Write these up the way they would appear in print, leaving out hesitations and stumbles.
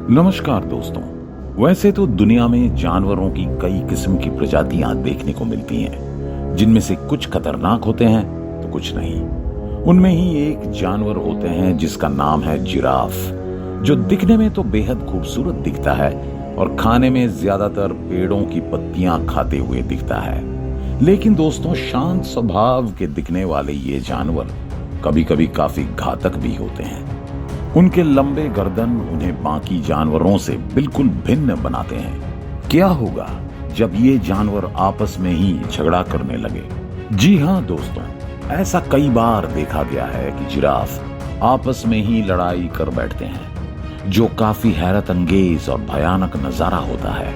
नमस्कार दोस्तों। वैसे तो दुनिया में जानवरों की कई किस्म की प्रजातियां देखने को मिलती हैं, जिनमें से कुछ खतरनाक होते हैं तो कुछ नहीं। उनमें ही एक जानवर होते हैं जिसका नाम है जिराफ, जो दिखने में तो बेहद खूबसूरत दिखता है और खाने में ज्यादातर पेड़ों की पत्तियां खाते हुए दिखता है। लेकिन दोस्तों, शांत स्वभाव के दिखने वाले ये जानवर कभी कभी काफी घातक भी होते हैं। उनके लंबे गर्दन उन्हें बाकी जानवरों से बिल्कुल भिन्न बनाते हैं। क्या होगा जब ये जानवर आपस में ही झगड़ा करने लगे? जी हाँ दोस्तों, ऐसा कई बार देखा गया है कि जिराफ आपस में ही लड़ाई कर बैठते हैं, जो काफी हैरत अंगेज और भयानक नजारा होता है।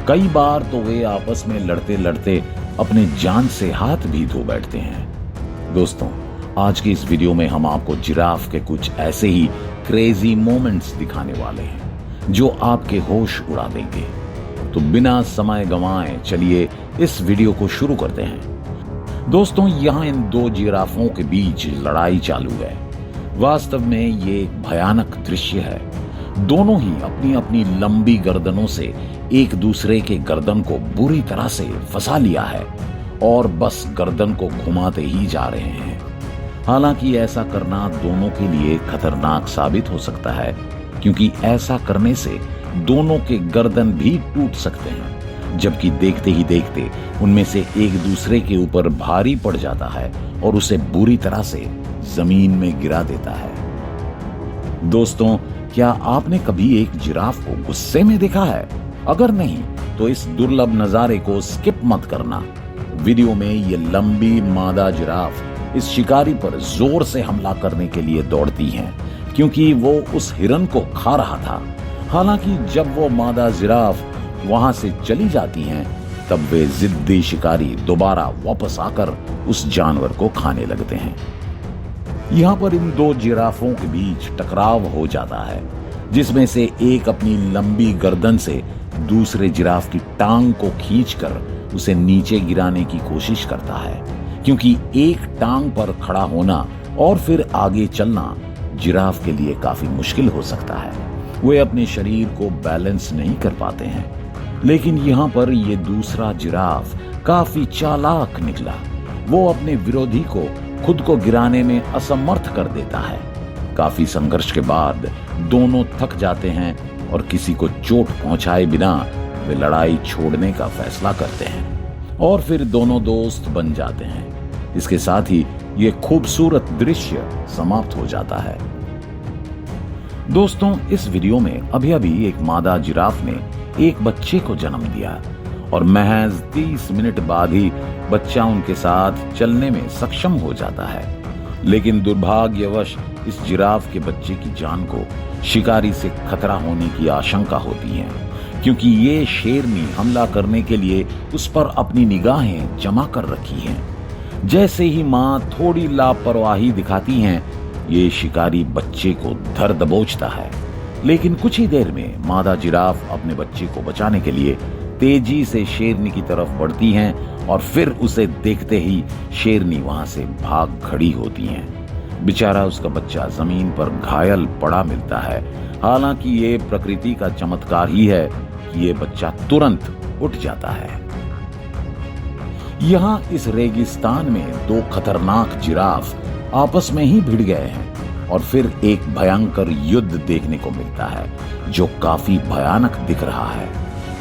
कई बार तो वे आपस में लड़ते लड़ते अपने जान से हाथ भी धो बैठते हैं। दोस्तों, आज की इस वीडियो में हम आपको जिराफ के कुछ ऐसे ही क्रेजी मोमेंट्स दिखाने वाले हैं जो आपके होश उड़ा देंगे। तो बिना समय गंवाए चलिए इस वीडियो को शुरू करते हैं। दोस्तों, यहाँ इन दो जिराफों के बीच लड़ाई चालू है। वास्तव में ये एक भयानक दृश्य है। दोनों ही अपनी अपनी लंबी गर्दनों से एक दूसरे के गर्दन को बुरी तरह से फंसा लिया है और बस गर्दन को घुमाते ही जा रहे हैं। हालांकि ऐसा करना दोनों के लिए खतरनाक साबित हो सकता है, क्योंकि ऐसा करने से दोनों के गर्दन भी टूट सकते हैं, जबकि देखते ही देखते उनमें से एक दूसरे के ऊपर भारी पड़ जाता है और उसे बुरी तरह से जमीन में गिरा देता है। दोस्तों, क्या आपने कभी एक जिराफ को गुस्से में देखा है? अगर नहीं तो इस दुर्लभ नजारे को स्किप मत करना। वीडियो में ये लंबी मादा जिराफ इस शिकारी पर जोर से हमला करने के लिए दौड़ती हैं, क्योंकि वो उस हिरन को खा रहा था। हालांकि जब वो मादा जिराफ वहां से चली जाती हैं, तब वे जिद्दी शिकारी दोबारा वापस आकर उस जानवर को खाने लगते हैं। यहाँ पर इन दो जिराफों के बीच टकराव हो जाता है, जिसमें से एक अपनी लंबी गर्दन से दूसरे जिराफ की टांग को खींचकर उसे नीचे गिराने की कोशिश करता है, क्योंकि एक टांग पर खड़ा होना और फिर आगे चलना जिराफ के लिए काफी मुश्किल हो सकता है। वे अपने शरीर को बैलेंस नहीं कर पाते हैं। लेकिन यहाँ पर ये दूसरा जिराफ काफी चालाक निकला। वो अपने विरोधी को खुद को गिराने में असमर्थ कर देता है। काफी संघर्ष के बाद दोनों थक जाते हैं और किसी को चोट पहुंचाए बिना वे लड़ाई छोड़ने का फैसला करते हैं और फिर दोनों दोस्त बन जाते हैं। इसके साथ ही ये खूबसूरत दृश्य समाप्त हो जाता है। दोस्तों, इस वीडियो में अभी अभी एक मादा जिराफ ने एक बच्चे को जन्म दिया और महज 30 मिनट बाद ही बच्चा उनके साथ चलने में सक्षम हो जाता है। लेकिन दुर्भाग्यवश इस जिराफ के बच्चे की जान को शिकारी से खतरा होने की आशंका होती है, क्योंकि ये शेरनी हमला करने के लिए उस पर अपनी निगाहें जमा कर रखी हैं। जैसे ही मां थोड़ी लापरवाही दिखाती हैं, ये शिकारी बच्चे को धर दबोचता है। लेकिन कुछ ही देर में मादा जिराफ अपने बच्चे को बचाने के लिए तेजी से शेरनी की तरफ बढ़ती हैं और फिर उसे देखते ही शेरनी वहां से भाग खड़ी होती हैं। बेचारा उसका बच्चा जमीन पर घायल पड़ा मिलता है। हालांकि ये प्रकृति का चमत्कार ही है कि ये बच्चा तुरंत उठ जाता है। यहाँ इस रेगिस्तान में दो खतरनाक जिराफ आपस में ही भिड़ गए हैं और फिर एक भयंकर युद्ध देखने को मिलता है, जो काफी भयानक दिख रहा है।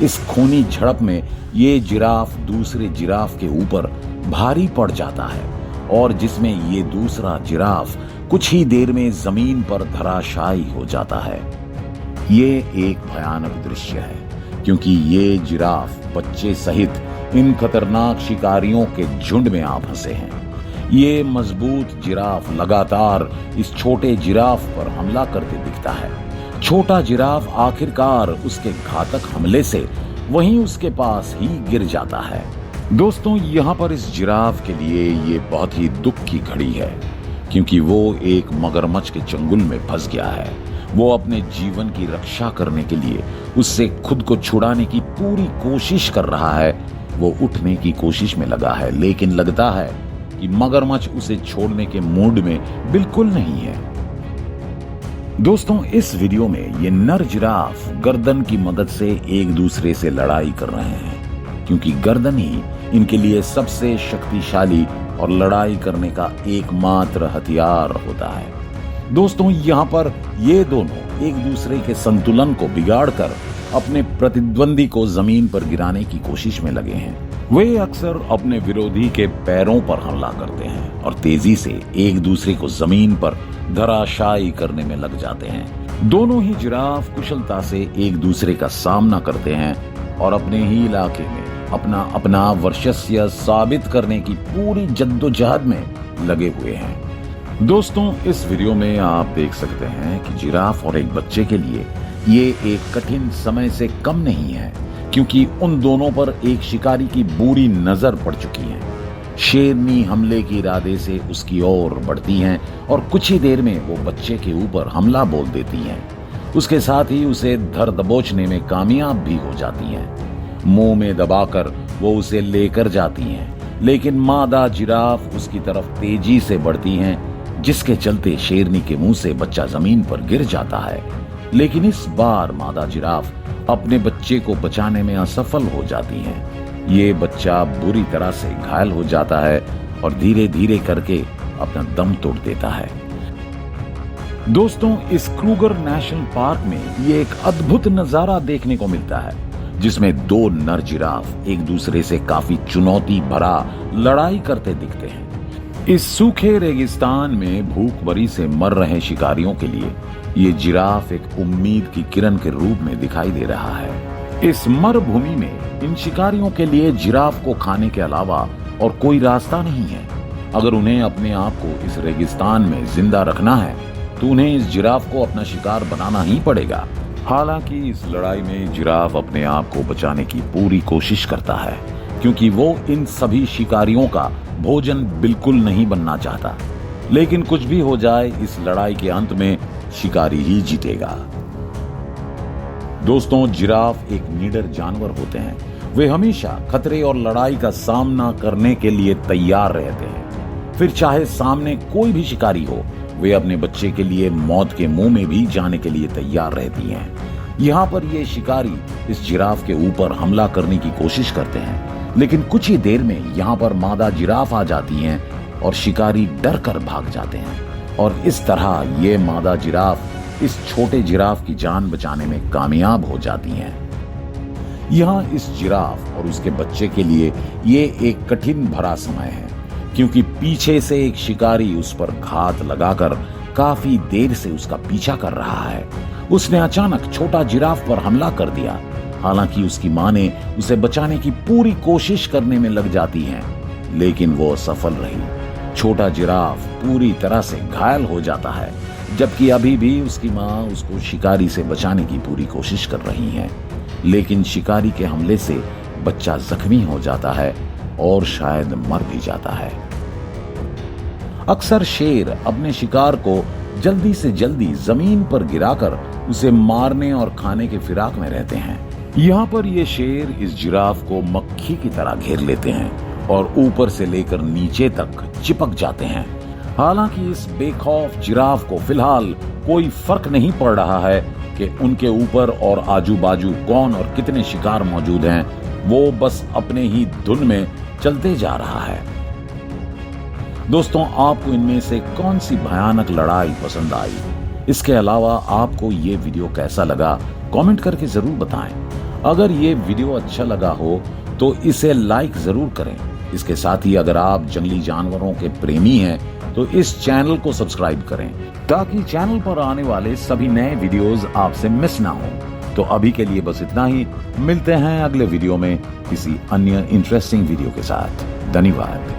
इस खूनी झड़प में ये जिराफ दूसरे जिराफ के ऊपर भारी पड़ जाता है और जिसमें ये दूसरा जिराफ कुछ ही देर में जमीन पर धराशायी हो जाता है। ये एक भयानक दृश्य है, क्योंकि ये जिराफ बच्चे सहित इन खतरनाक शिकारियों के झुंड में आ फंसे हैं। ये मजबूत जिराफ लगातार इस छोटे जिराफ पर हमला करते दिखता है। छोटा जिराफ आखिरकार उसके घातक हमले से वहीं उसके पास ही गिर जाता है। दोस्तों, यहाँ पर इस जिराफ के लिए ये बहुत ही दुख की घड़ी है, क्योंकि वो एक मगरमच्छ के चंगुल में फंस गया है। वो अपने जीवन की रक्षा करने के लिए उससे खुद को छुड़ाने की पूरी कोशिश कर रहा है। वो उठने की कोशिश में लगा है, लेकिन लगता है कि मगरमच्छ उसे छोड़ने के मूड में बिल्कुल नहीं है। दोस्तों, इस वीडियो में ये नर जिराफ गर्दन की मदद से एक दूसरे से लड़ाई कर रहे हैं, क्योंकि गर्दन ही इनके लिए सबसे शक्तिशाली और लड़ाई करने का एकमात्र हथियार होता है। दोस्तों, यहाँ पर ये दोनों एक दूसरे के संतुलन को बिगाड़कर अपने प्रतिद्वंदी को जमीन पर गिराने की कोशिश में लगे हैं। वे अक्सर अपने विरोधी के पैरों पर हमला करते हैं और तेजी से एक दूसरे को जमीन पर धराशायी करने में लग जाते हैं। दोनों ही जिराफ कुशलता से एक दूसरे का सामना करते हैं और अपने ही इलाके में अपना वर्चस्व साबित करने की पूरी जद्दोजहद में लगे हुए हैं। दोस्तों, इस वीडियो में आप देख सकते हैं कि जिराफ और एक बच्चे के लिए ये एक कठिन समय से कम नहीं है, क्योंकि उन दोनों पर एक शिकारी की बुरी नजर पड़ चुकी है। शेरनी हमले के इरादे से उसकी ओर बढ़ती हैं और कुछ ही देर में वो बच्चे के ऊपर हमला बोल देती हैं। उसके साथ ही उसे धर दबोचने में कामयाब भी हो जाती हैं। मुंह में दबाकर वो उसे लेकर जाती हैं, लेकिन मादा जिराफ उसकी तरफ तेजी से बढ़ती हैं, जिसके चलते शेरनी के मुंह से बच्चा जमीन पर गिर जाता है। लेकिन इस बार मादा जिराफ अपने बच्चे को बचाने में असफल हो जाती है। ये बच्चा बुरी तरह से घायल हो जाता है और धीरे धीरे करके अपना दम तोड़ देता है। दोस्तों, इस क्रूगर नेशनल पार्क में ये एक अद्भुत नजारा देखने को मिलता है, जिसमें दो नर जिराफ एक दूसरे से काफी चुनौती भरा लड़ाई करते दिखते हैं। इस सूखे रेगिस्तान में भूखमरी से मर रहे शिकारियों के लिए ये जिराफ एक उम्मीद की किरण के रूप में दिखाई दे रहा है। इस मरुभूमि में इन शिकारियों के लिए जिराफ को खाने के अलावा और कोई रास्ता नहीं है। अगर उन्हें अपने आप को इस रेगिस्तान में जिंदा रखना है तो उन्हें इस जिराफ को अपना शिकार बनाना ही पड़ेगा। हालांकि इस लड़ाई में जिराफ अपने आप को बचाने की पूरी कोशिश करता है, क्योंकि वो इन सभी शिकारियों का भोजन बिल्कुल नहीं बनना चाहता। लेकिन कुछ भी हो जाए, इस लड़ाई के अंत में शिकारी ही जीतेगा। दोस्तों, जिराफ एक निडर जानवर होते हैं। वे हमेशा खतरे और लड़ाई का सामना करने के लिए तैयार रहते हैं। फिर चाहे सामने कोई भी शिकारी हो, वे अपने बच्चे के लिए मौत के मुंह में भी जाने के लिए तैयार रहती हैं। यहाँ पर ये शिकारी इस जिराफ के ऊपर हमला करने की कोशिश करते हैं, लेकिन कुछ ही देर में यहाँ पर मादा जिराफ आ जाती हैं और शिकारी डर कर भाग जाते हैं। और इस तरह ये मादा जिराफ इस छोटे जिराफ की जान बचाने में कामयाब हो जाती हैं। यहाँ इस जिराफ और उसके बच्चे के लिए ये एक कठिन भरा समय है, क्योंकि पीछे से एक शिकारी उस पर घात लगाकर काफी देर से उसका पीछा कर रहा है। उसने अचानक छोटा जिराफ पर हमला कर दिया। हालांकि उसकी मां ने उसे बचाने की पूरी कोशिश करने में लग जाती है, लेकिन वो असफल रही। छोटा जिराफ पूरी तरह से घायल हो जाता है, जबकि अभी भी उसकी मां उसको शिकारी से बचाने की पूरी कोशिश कर रही है। लेकिन शिकारी के हमले से बच्चा जख्मी हो जाता है और शायद मर भी जाता है। अक्सर शेर अपने शिकार को जल्दी से जल्दी जमीन पर गिराकर उसे मारने और खाने के फिराक में रहते हैं। यहाँ पर ये शेर इस जिराफ को मक्खी की तरह घेर लेते हैं और ऊपर से लेकर नीचे तक चिपक जाते हैं। हालांकि इस बेखौफ जिराफ को फिलहाल कोई फर्क नहीं पड़ रहा है कि उनके ऊपर और आजू बाजू कौन और कितने शिकार मौजूद हैं। वो बस अपने ही धुन में चलते जा रहा है। दोस्तों, आपको इनमें से कौन सी भयानक लड़ाई पसंद आई? इसके अलावा आपको ये वीडियो कैसा लगा, कमेंट करके जरूर बताएं। अगर ये वीडियो अच्छा लगा हो तो इसे लाइक जरूर करें। इसके साथ ही अगर आप जंगली जानवरों के प्रेमी हैं तो इस चैनल को सब्सक्राइब करें, ताकि चैनल पर आने वाले सभी नए वीडियोस आपसे मिस ना हो। तो अभी के लिए बस इतना ही। मिलते हैं अगले वीडियो में किसी अन्य इंटरेस्टिंग वीडियो के साथ। धन्यवाद।